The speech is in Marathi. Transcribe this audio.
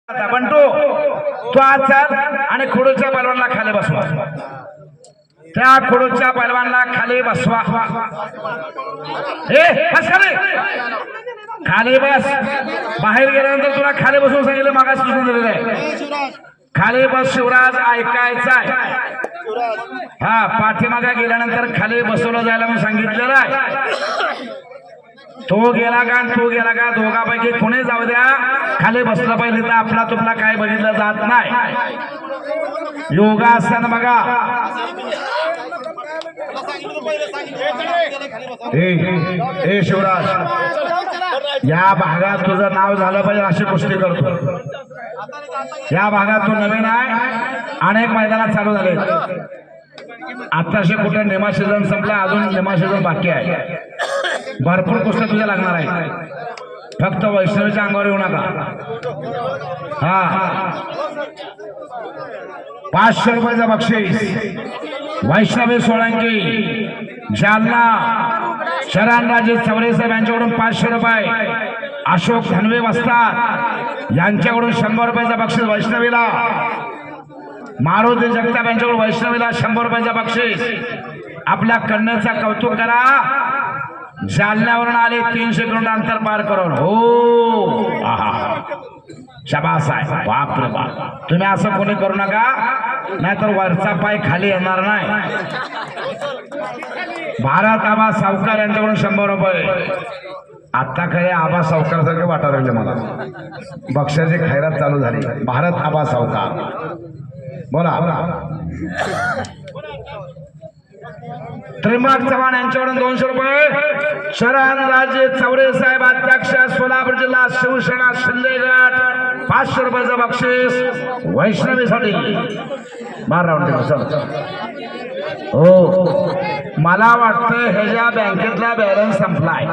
बंटू तू आज चल आणि खुडूच्या पैलवानला खाली बसवा. त्या खुडूच्या पैलवानला खाली बसवा. बस खाली बस. बाहेर गेल्यानंतर तुला खाली बसून सांगितलं, मागास सूचना दिलेलं आहे. खाली बस शिवराज, ऐकायचा आहे. हा, पाठीमागा गेल्यानंतर खाली बसवलं जायला म्हणून सांगितलेलं आहे. तो गेला का तू गेला का दोघांपैकी कोणी जाऊ द्या, खाली बसलं पाहिजे. तर आपला तुपला काय बघितलं जात नाही. योगासन बघा. ए शिवराज, या भागात तुझं नाव झालं पाहिजे अशी कुस्ती करतो. या भागात तू नवीन आहे, अनेक मैदानात चालू झाले. आताशे कुठे नेमा सीझन संपला, अजून नेमा सीझन बाकी आहे. भरपूर कुस्त्या तुझ्या लागणार आहे. फक्त वैष्णवीच्या अंगावर येऊ नका. हा, 500 रुपयाचा बक्षीस वैष्णवी सोळंकी जालना. शरणराजे चौरे साहेब यांच्याकडून 500 रुपये. अशोक धनवे वस्ताद यांच्याकडून 100 रुपयाचा बक्षीस वैष्णवीला. मारुती जगताप यांच्याकडून वैष्णवीला 100 रुपयाचा बक्षीस. आपल्या कन्याचा कौतुक करा. जालन्यावरून आले 300 किलोमीटर अंतर पार करून. हो, शाबास आहे. बाप रे बाप. तुम्ही असं कोणी करू नका, नाहीतर वरचा पाय खाली येणार नाही. भारत आबा सावकार यांच्याकडून 100 रुपये. आता खरे आबा सावकार सारखे वाटा लागले मला. बक्षाची खैरात चालू झाली. भारत आबा सावकार बोला. त्रिंबक चव्हाण यांच्याकडून 200 रुपये. शरणराजे चौरे साहेब अध्यक्ष सोलापूर जिल्हा शिवसेना शिंदे गट 500 रुपयाचं बक्षीस वैष्णवीसाठी. बार राऊंड. हो, मला वाटतं ह्याच्या बँकेतला बॅलन्स संपलाय.